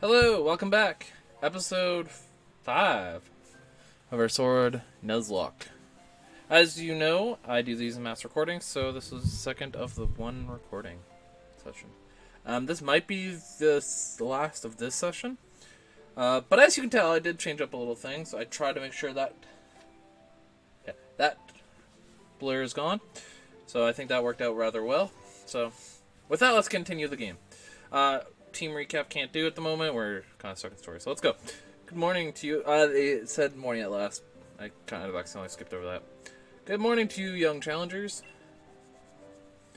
Hello, welcome back. Episode 5 of our Sword Nuzlocke. As you know, I do these in mass recordings, so this is the second of the one recording session. This might be the last of this session, but as you can tell, I did change up a little thing, so I tried to make sure that that blur is gone. So I think that worked out rather well. So with that, let's continue the game. Team recap can't do at the moment. We're kind of stuck in story, so let's go. Good morning to you. It said morning at last. I kind of accidentally skipped over that. Good morning to you, young challengers.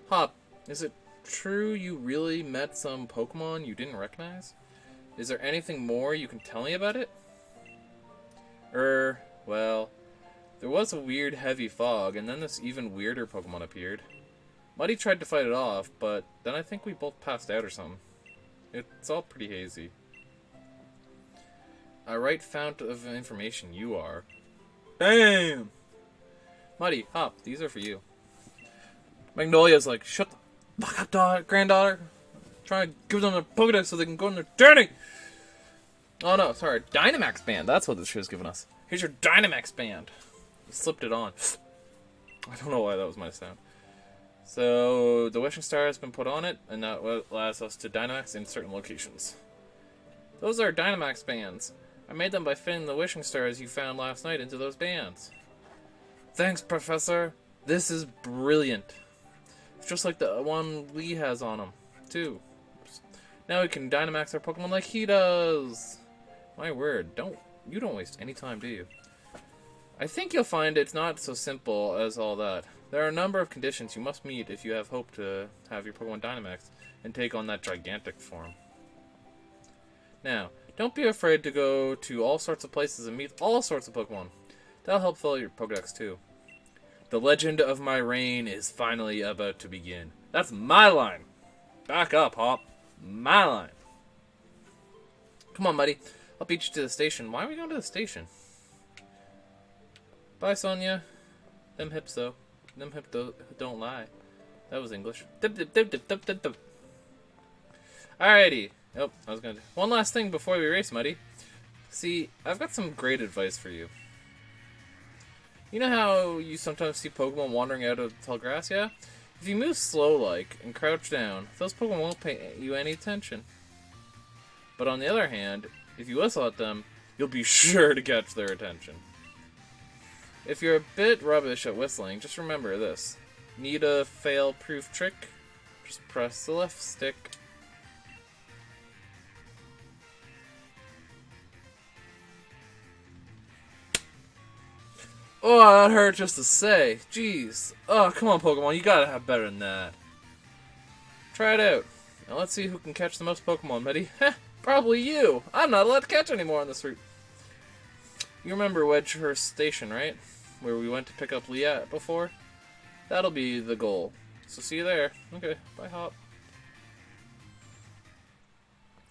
Hop, is it true you really met some Pokemon you didn't recognize? Is there anything more you can tell me about it? Well, there was a weird heavy fog, and then this even weirder Pokemon appeared. Muddy tried to fight it off, but then I think we both passed out or something. It's all pretty hazy. A right fount of information you are. Damn! Muddy, Hop, these are for you. Magnolia's like, shut the fuck up, granddaughter. Trying to give them their Pokedex so they can go on their journey! Oh no, sorry, Dynamax Band. That's what this show's giving us. Here's your Dynamax Band. You slipped it on. I don't know why that was my sound. So, the wishing star has been put on it, and that allows us to Dynamax in certain locations. Those are Dynamax bands. I made them by fitting the wishing stars you found last night into those bands. Thanks, Professor. This is brilliant. It's just like the one Lee has on him, too. Now we can Dynamax our Pokemon like he does. My word, you don't waste any time, do you? I think you'll find it's not so simple as all that. There are a number of conditions you must meet if you have hope to have your Pokemon Dynamax and take on that gigantic form. Now, don't be afraid to go to all sorts of places and meet all sorts of Pokemon. That'll help fill your Pokedex too. The legend of my reign is finally about to begin. That's my line. Back up, Hop. My line. Come on, Muddy. I'll beat you to the station. Why are we going to the station? Bye, Sonia. Them hips, though. Them hips don't lie. That was English. Dip, dip, dip, dip, dip, dip, dip. Alrighty. Oh, I was gonna do one last thing before we race, Muddy. See, I've got some great advice for you. You know how you sometimes see Pokemon wandering out of the tall grass, yeah? If you move slow-like and crouch down, those Pokemon won't pay you any attention. But on the other hand, if you whistle at them, you'll be sure to catch their attention. If you're a bit rubbish at whistling, just remember this. Need a fail-proof trick? Just press the left stick. Oh, that hurt just to say. Jeez. Oh, come on, Pokemon. You gotta have better than that. Try it out. Now let's see who can catch the most Pokemon, Muddy. Heh, probably you. I'm not allowed to catch anymore on this route. You remember Wedgehurst Station, right? Where we went to pick up Leah before? That'll be the goal. So see you there. Okay, bye, Hop.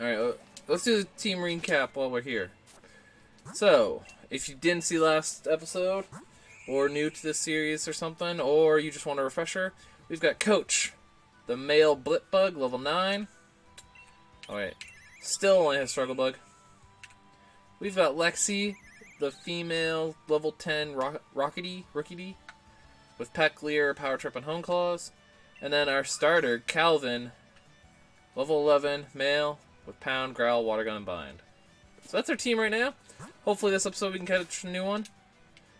Alright, let's do the team recap while we're here. So, if you didn't see last episode, or new to this series or something, or you just want a refresher, we've got Coach, the male Blipbug, level 9. Alright, still only has Struggle Bug. We've got Lexi, the female level 10 Rockety, with Peck, Leer, Power Trip, and Home Claws. And then our starter, Calvin, level 11 male, with Pound, Growl, Water Gun, and Bind. So that's our team right now. Hopefully this episode we can catch a new one.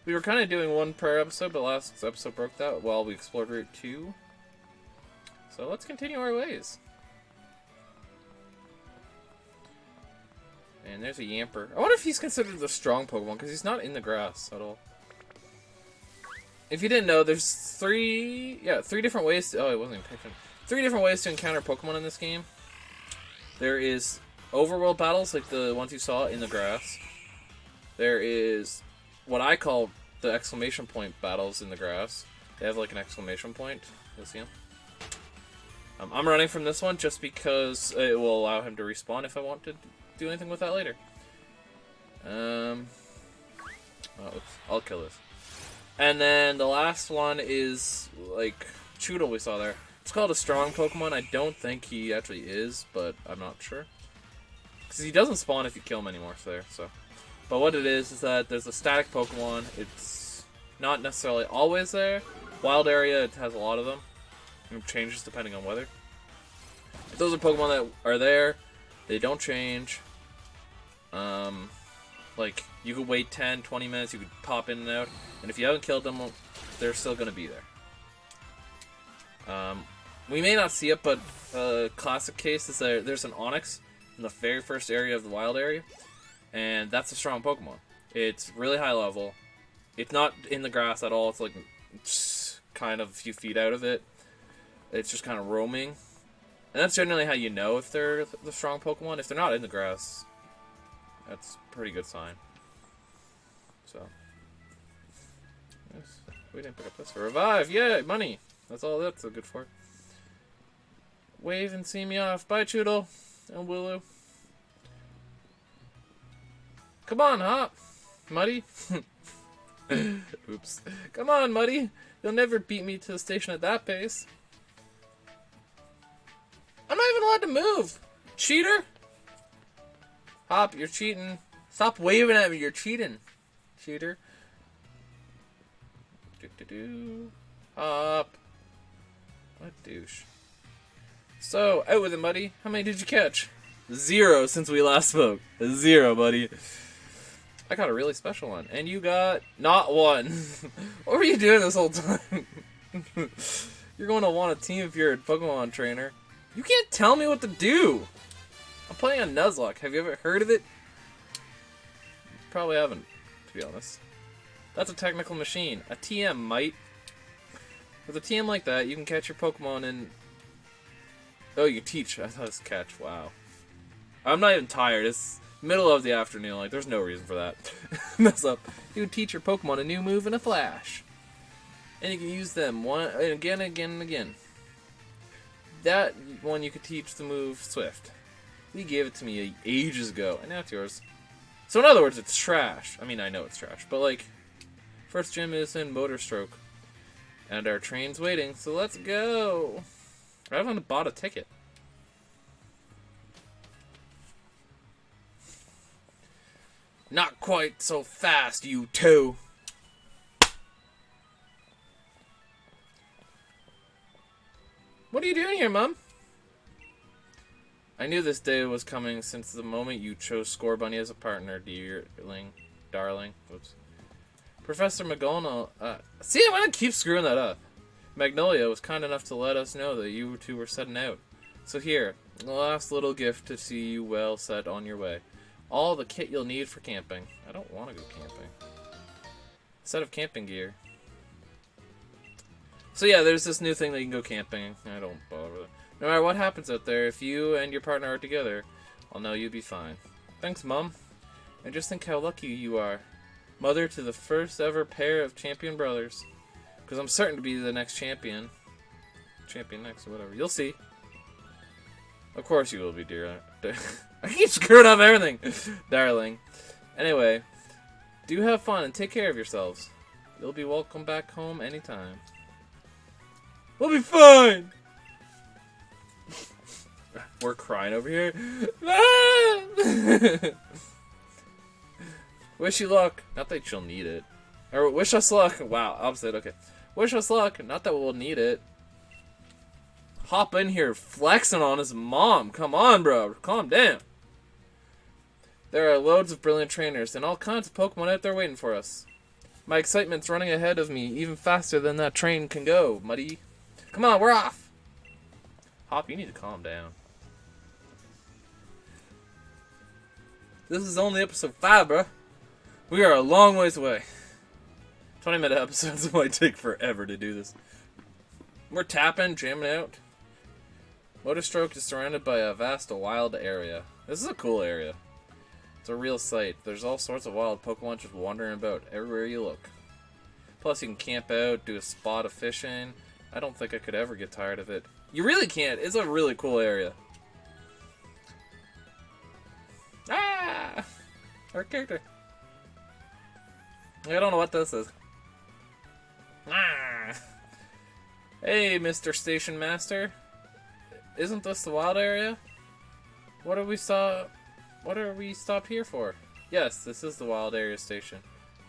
We were kind of doing one per episode, but last episode broke that while we explored Route 2. So let's continue our ways. And there's a Yamper. I wonder if he's considered the strong Pokemon, because he's not in the grass at all. If you didn't know, there's three different ways to... Oh, it wasn't even picking. 3 different ways to encounter Pokemon in this game. There is overworld battles, like the ones you saw in the grass. There is what I call the exclamation point battles in the grass. They have like an exclamation point. You'll see them. I'm running from this one just because it will allow him to respawn if I want to do anything with that later. Oh, oops. I'll kill this. And then the last one is like Choodle we saw there. It's called a strong Pokemon. I don't think he actually is, but I'm not sure. Because he doesn't spawn if you kill him anymore, so. But what it is that there's a static Pokemon. It's not necessarily always there. Wild area, it has a lot of them. It changes depending on weather. If those are Pokemon that are there, they don't change. Like, you could wait 10, 20 minutes, you could pop in and out. And if you haven't killed them, they're still going to be there. We may not see it, but classic case is there's an Onix in the very first area of the wild area. And that's a strong Pokemon. It's really high level. It's not in the grass at all. It's like kind of a few feet out of it. It's just kind of roaming. And that's generally how you know if they're the strong Pokemon. If they're not in the grass, that's a pretty good sign. So. Yes. We didn't pick up this. Revive! Yeah, money! That's all that's so good for. Wave and see me off. Bye, Choodle and Willow. Come on, Hop. Muddy. Oops. Come on, Muddy. You'll never beat me to the station at that pace. I'm not even allowed to move. Cheater. Hop, you're cheating. Stop waving at me. You're cheating. Cheater. Hop. What douche. So, out with it, Muddy. How many did you catch? 0 since we last spoke. 0, buddy. I got a really special one. And you got not 1. What were you doing this whole time? You're going to want a team if you're a Pokemon trainer. You can't tell me what to do. I'm playing on Nuzlocke. Have you ever heard of it? Probably haven't, to be honest. That's a technical machine. A TM might. With a TM like that, you can catch your Pokemon in... Oh, you teach. I thought it was catch. Wow. I'm not even tired. It's middle of the afternoon. Like, there's no reason for that. Mess up. You can teach your Pokemon a new move in a flash. And you can use them one and again, and again. That one you could teach the move Swift. He gave it to me ages ago, and now it's yours. So in other words, it's trash. I mean, I know it's trash, but like, first gym is in Motor Stroke. And our train's waiting, so let's go. I haven't bought a ticket. Not quite so fast, you two. What are you doing here, Mom? I knew this day was coming since the moment you chose Scorbunny as a partner, darling. Whoops. Professor McGonagall, see, I'm gonna keep screwing that up. Magnolia was kind enough to let us know that you two were setting out. So here, the last little gift to see you well set on your way. All the kit you'll need for camping. I don't want to go camping. Set of camping gear. So yeah, there's this new thing that you can go camping. I don't bother with it. No matter what happens out there, if you and your partner are together, I'll know you'll be fine. Thanks, Mom. And just think how lucky you are. Mother to the first ever pair of champion brothers. Because I'm certain to be the next champion. Champion next or whatever. You'll see. Of course you will be, dear. I keep screwing up everything. Darling. Anyway, do have fun and take care of yourselves. You'll be welcome back home anytime. We'll be fine! We're crying over here. Wish you luck. Not that she'll need it. Or wish us luck. Wow, opposite. Okay. Wish us luck. Not that we'll need it. Hop in here flexing on his mom. Come on, bro. Calm down. There are loads of brilliant trainers and all kinds of Pokemon out there waiting for us. My excitement's running ahead of me even faster than that train can go, Muddy. Come on, we're off. Hop, you need to calm down. This is only episode 5, bro. We are a long ways away. 20-minute episodes might take forever to do this. We're tapping, jamming out. Motor Stroke is surrounded by a vast, wild area. This is a cool area. It's a real sight. There's all sorts of wild Pokemon just wandering about everywhere you look. Plus, you can camp out, do a spot of fishing. I don't think I could ever get tired of it. You really can't. It's a really cool area. Ah! Our character. I don't know what this is. Ah! Hey, Mr. Station Master. Isn't this the wild area? What did we saw? What are we stopped here for? Yes, this is the wild area station.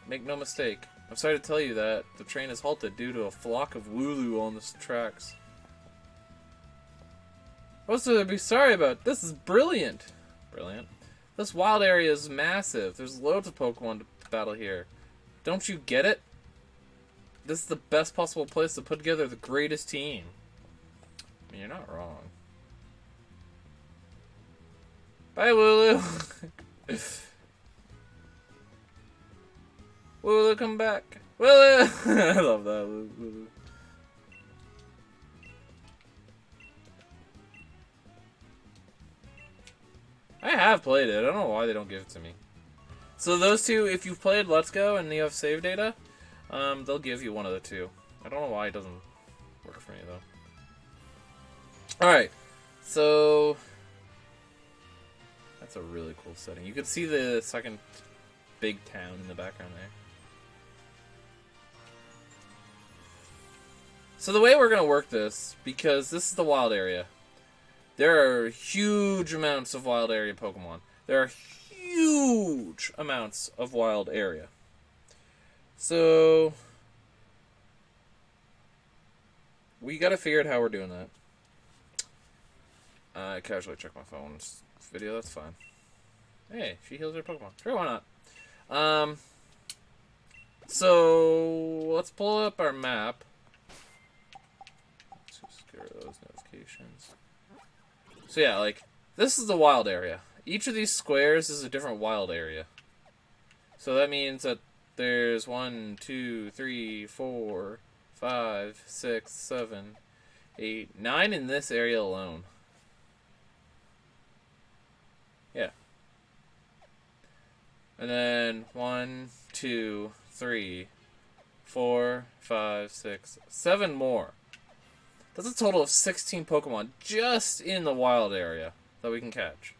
Make no mistake. I'm sorry to tell you that the train is halted due to a flock of Wooloo on the tracks. What's there to be sorry about? This is brilliant. Brilliant. This wild area is massive. There's loads of Pokemon to battle here. Don't you get it? This is the best possible place to put together the greatest team. I mean, you're not wrong. Bye, Wooloo. Wooloo, come back. Wooloo! I love that, Wooloo. I have played it. I don't know why they don't give it to me. So those two, if you've played Let's Go and you have save data, they'll give you one of the two. I don't know why it doesn't work for me, though. Alright, so... That's a really cool setting. You can see the second big town in the background there. So the way we're going to work this, because this is the wild area, there are huge amounts of wild area Pokemon. There are huge amounts of wild area. So we got to figure out how we're doing that. I casually check my phone. Video, that's fine. Hey, she heals her Pokemon. Sure, why not? So let's pull up our map. Let's just get rid of those notifications. So yeah, like, this is the wild area. Each of these squares is a different wild area. So that means that there's 1, 2, 3, 4, 5, 6, 7, 8, 9 in this area alone. Yeah. And then 1, 2, 3, 4, 5, 6, 7 more. That's a total of 16 Pokemon just in the wild area that we can catch.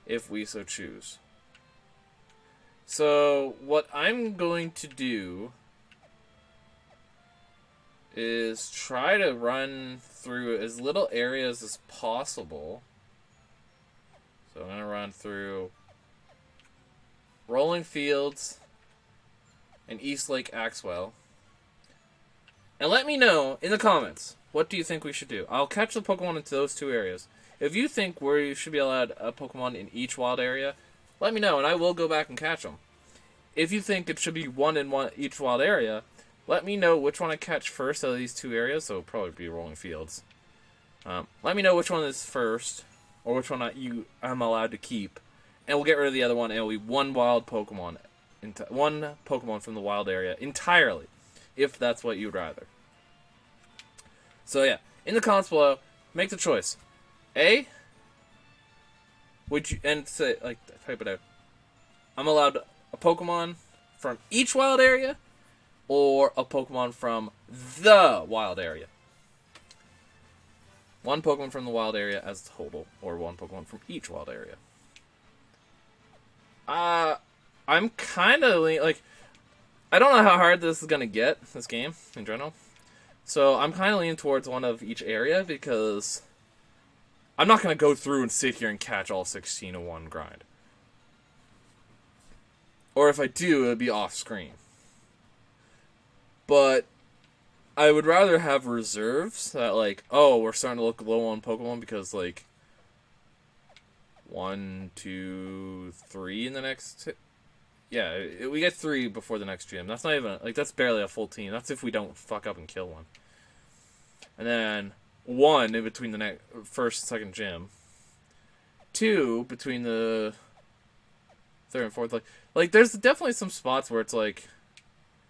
If we so choose. So, what I'm going to do is try to run through as little areas as possible. So I'm going to run through Rolling Fields and East Lake Axwell. And let me know in the comments, what do you think we should do? I'll catch the Pokemon into those two areas. If you think we should be allowed a Pokemon in each wild area, let me know and I will go back and catch them. If you think it should be one in each wild area, let me know which one I catch first out of these two areas. So it'll probably be Rolling Fields. Let me know which one is first, or which one I'm allowed to keep, and we'll get rid of the other one, and it'll be one wild Pokemon, one Pokemon from the wild area entirely, if that's what you'd rather. So yeah, in the comments below, make the choice. A, would you, and say, like, type it out. I'm allowed a Pokemon from each wild area, or a Pokemon from the wild area. One Pokemon from the wild area as a total, or one Pokemon from each wild area. I'm kind of, like, I don't know how hard this is going to get, this game, in general. So I'm kind of leaning towards one of each area, because I'm not going to go through and sit here and catch all 16 in one grind. Or if I do, it'll be off-screen. But I would rather have reserves that, like, oh, we're starting to look low on Pokemon because, like, 1, 2, 3 in the next... Yeah, we get 3 before the next gym. That's not even... Like, that's barely a full team. That's if we don't fuck up and kill one. And then 1 in between the first and second gym. 2 between the third and fourth. Like there's definitely some spots where it's, like...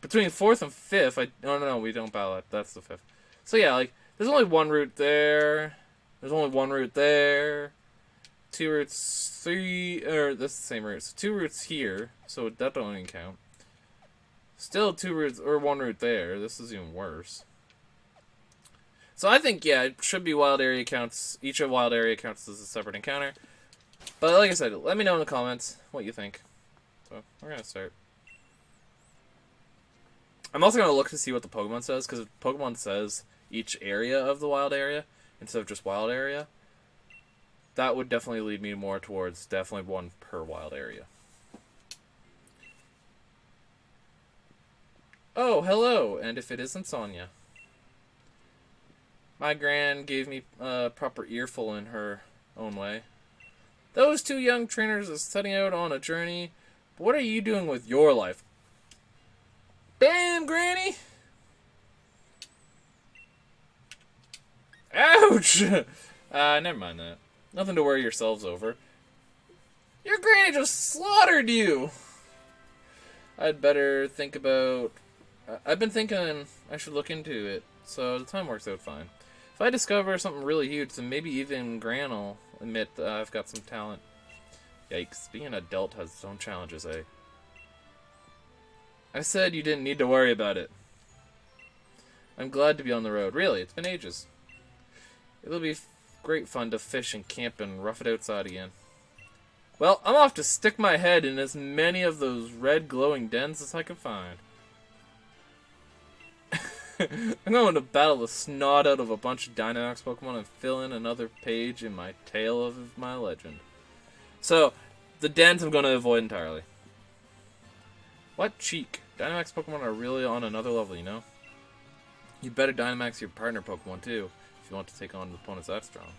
Between 4th and 5th, no, we don't battle that. That's the 5th. So yeah, like, there's only one route there. There's only one route there. 2 routes, 3, or that's the same route. So 2 routes here, so that don't even count. Still 2 routes, or 1 route there. This is even worse. So I think, yeah, it should be wild area counts. Each of wild area counts as a separate encounter. But like I said, let me know in the comments what you think. So, we're gonna start. I'm also going to look to see what the Pokemon says, because if Pokemon says each area of the wild area, instead of just wild area, that would definitely lead me more towards definitely one per wild area. Oh, hello, and if it isn't Sonia. My gran gave me a proper earful in her own way. Those two young trainers are setting out on a journey. But what are you doing with your life? Bam, Granny! Ouch! Never mind that. Nothing to worry yourselves over. Your granny just slaughtered you! I'd better think about... I've been thinking I should look into it, so the time works out fine. If I discover something really huge, then maybe even Gran will admit that I've got some talent. Yikes, being an adult has its own challenges, eh? I said you didn't need to worry about it. I'm glad to be on the road. Really, it's been ages. It'll be great fun to fish and camp and rough it outside again. Well, I'm off to stick my head in as many of those red glowing dens as I can find. I'm going to battle the snot out of a bunch of Dynamax Pokemon and fill in another page in my tale of my legend. So, the dens I'm going to avoid entirely. What cheek? Dynamax Pokemon are really on another level, you know? You better Dynamax your partner Pokemon too, if you want to take on opponents that strong.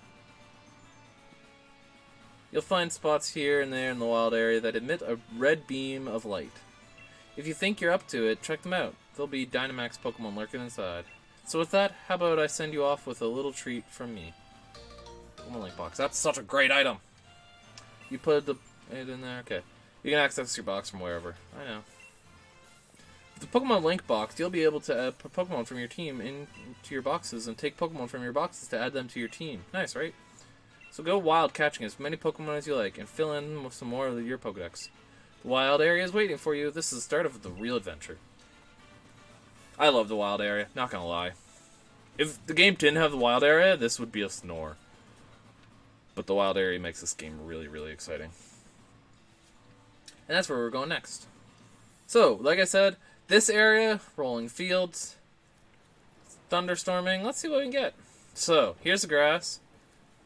You'll find spots here and there in the wild area that emit a red beam of light. If you think you're up to it, check them out. There'll be Dynamax Pokemon lurking inside. So with that, how about I send you off with a little treat from me? Pokemon Link Box. That's such a great item! You put it in there? Okay. You can access your box from wherever. I know. With the Pokemon Link Box, you'll be able to put Pokemon from your team into your boxes and take Pokemon from your boxes to add them to your team. Nice, right? So go wild catching as many Pokemon as you like and fill in with some more of your Pokedex. The wild area is waiting for you. This is the start of the real adventure. I love the wild area, not gonna lie. If the game didn't have the wild area, this would be a snore. But the wild area makes this game really, really exciting. And that's where we're going next. So, like I said, this area, rolling fields, thunderstorming, let's see what we can get. So, here's the grass.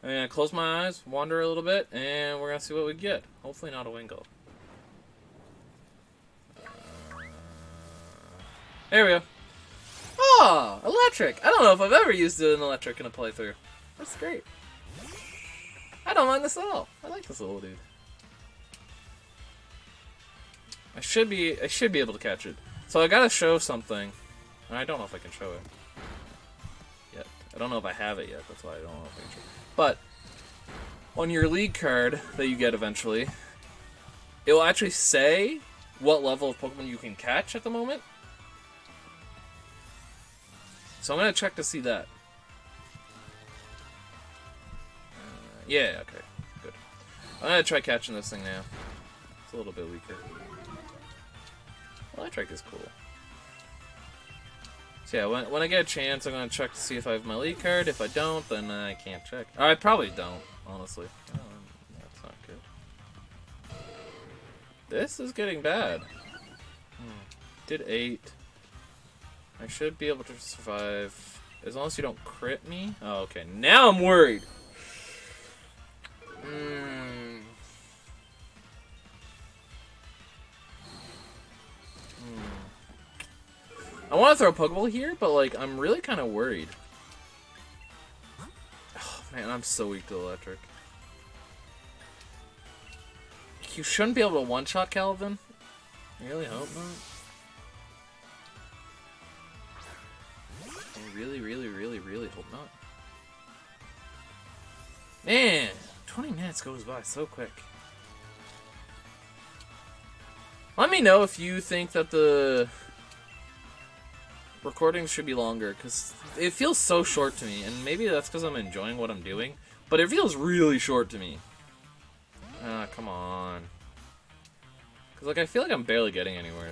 I'm gonna close my eyes, wander a little bit, and we're gonna see what we get. Hopefully not a Wingull. There we go. Oh, electric! I don't know if I've ever used an electric in a playthrough. That's great. I don't mind this at all. I like this little dude. I should be able to catch it. So I gotta show something. I don't know if I can show it yet. I don't know if I have it yet. That's why I don't know if I can show it. But on your league card that you get eventually, it will actually say what level of Pokemon you can catch at the moment. So I'm going to check to see that. Yeah, okay. Good. I'm going to try catching this thing now. It's a little bit weaker. Electric is cool. So yeah, when I get a chance, I'm going to check to see if I have my lead card. If I don't, then I can't check. Or I probably don't, honestly. Oh, that's not good. This is getting bad. Did 8. I should be able to survive as long as you don't crit me. Oh, okay. Now I'm worried. I want to throw a Pokeball here, but like I'm really kind of worried. Oh man, I'm so weak to electric. You shouldn't be able to one-shot Calvin. I really hope not. I really, really, really, really hope not. Man, 20 minutes goes by so quick. Let me know if you think that the recordings should be longer, because it feels so short to me, and maybe that's because I'm enjoying what I'm doing, but it feels really short to me. Ah, come on. Because, like, I feel like I'm barely getting anywhere.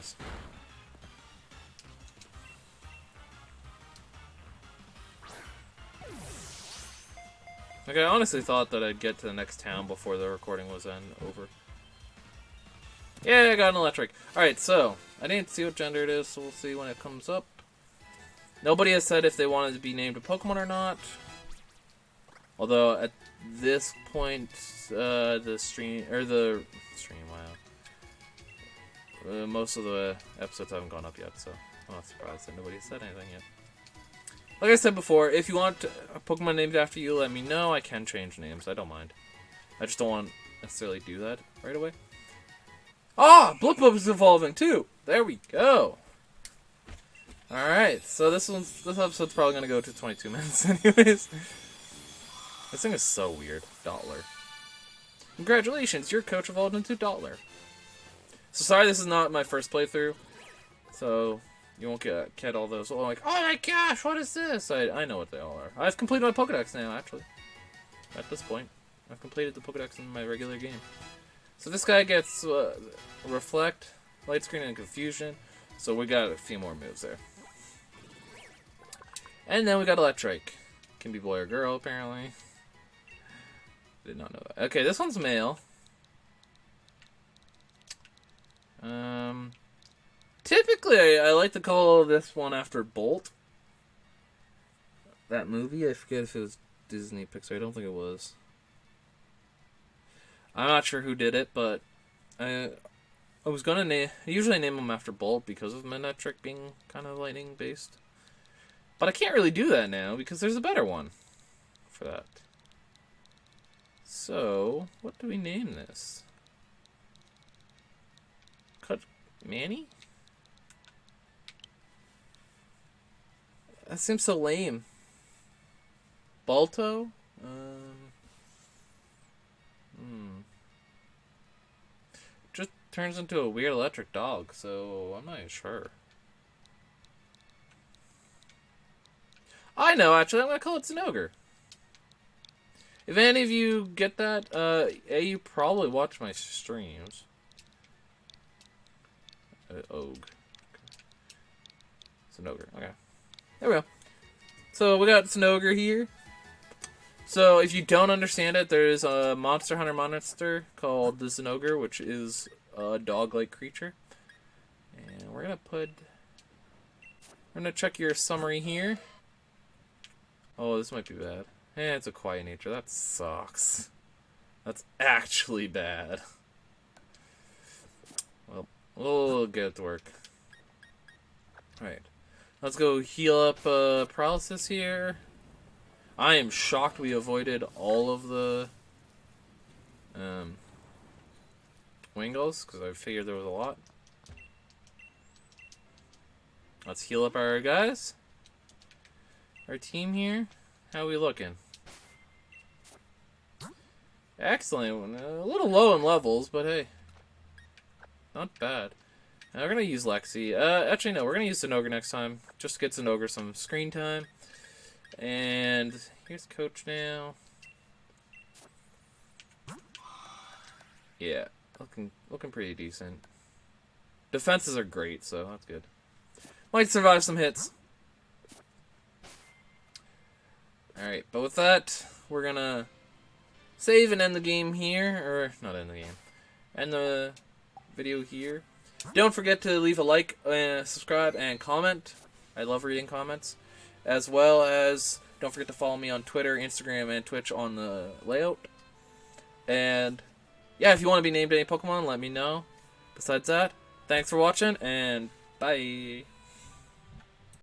Like, I honestly thought that I'd get to the next town before the recording was over. Yeah, I got an electric. Alright, so, I didn't see what gender it is, so we'll see when it comes up. Nobody has said if they wanted to be named a Pokemon or not. Although at this point, the stream, wow. Most of the episodes haven't gone up yet, so I'm not surprised that nobody said anything yet. Like I said before, if you want a Pokemon named after you, let me know. I can change names. I don't mind. I just don't want to necessarily do that right away. Ah! Blipbub is evolving too! There we go! Alright, so this episode's probably gonna go to 22 minutes anyways. This thing is so weird. Dollar. Congratulations, your coach evolved into Dollar. So sorry this is not my first playthrough. So you won't get all those, like, oh my gosh, what is this? I know what they all are. I've completed my Pokedex now, actually. At this point. I've completed the Pokedex in my regular game. So this guy gets Reflect, Light Screen, and Confusion. So we got a few more moves there. And then we got Electric. Can be boy or girl, apparently. Did not know that. Okay, this one's male. Typically, I like to call this one after Bolt. That movie, I forget if it was Disney, Pixar. I don't think it was. I'm not sure who did it, but I was gonna usually name them after Bolt because of Manectric being kind of lightning based. But I can't really do that now because there's a better one for that. So, what do we name this? Manny? That seems so lame. Balto? Just turns into a weird electric dog, so I'm not even sure. I know, actually, I'm gonna call it Zinogre. If any of you get that, you probably watch my streams. Ogue. Zinogre, okay. There we go. So we got Zinogre here. So if you don't understand it, there's a Monster Hunter monster called the Zinogre, which is a dog-like creature. And we're gonna check your summary here. Oh, this might be bad. It's a quiet nature. That sucks. That's actually bad. Well, we'll get it to work. Alright. Let's go heal up Paralysis here. I am shocked we avoided all of the Wingles, because I figured there was a lot. Let's heal up our guys. Our team here. How are we looking? Excellent. A little low in levels, but hey. Not bad. Now we're going to use Lexi. Actually, no. We're going to use Zinogre next time. Just to get Zinogre some screen time. And here's Coach now. Yeah. Looking pretty decent. Defenses are great, so that's good. Might survive some hits. Alright, but with that, we're gonna save and end the game here. Or, not end the game. End the video here. Don't forget to leave a like, subscribe, and comment. I love reading comments. As well as, don't forget to follow me on Twitter, Instagram, and Twitch on the layout. And, yeah, if you want to be named any Pokemon, let me know. Besides that, thanks for watching, and bye.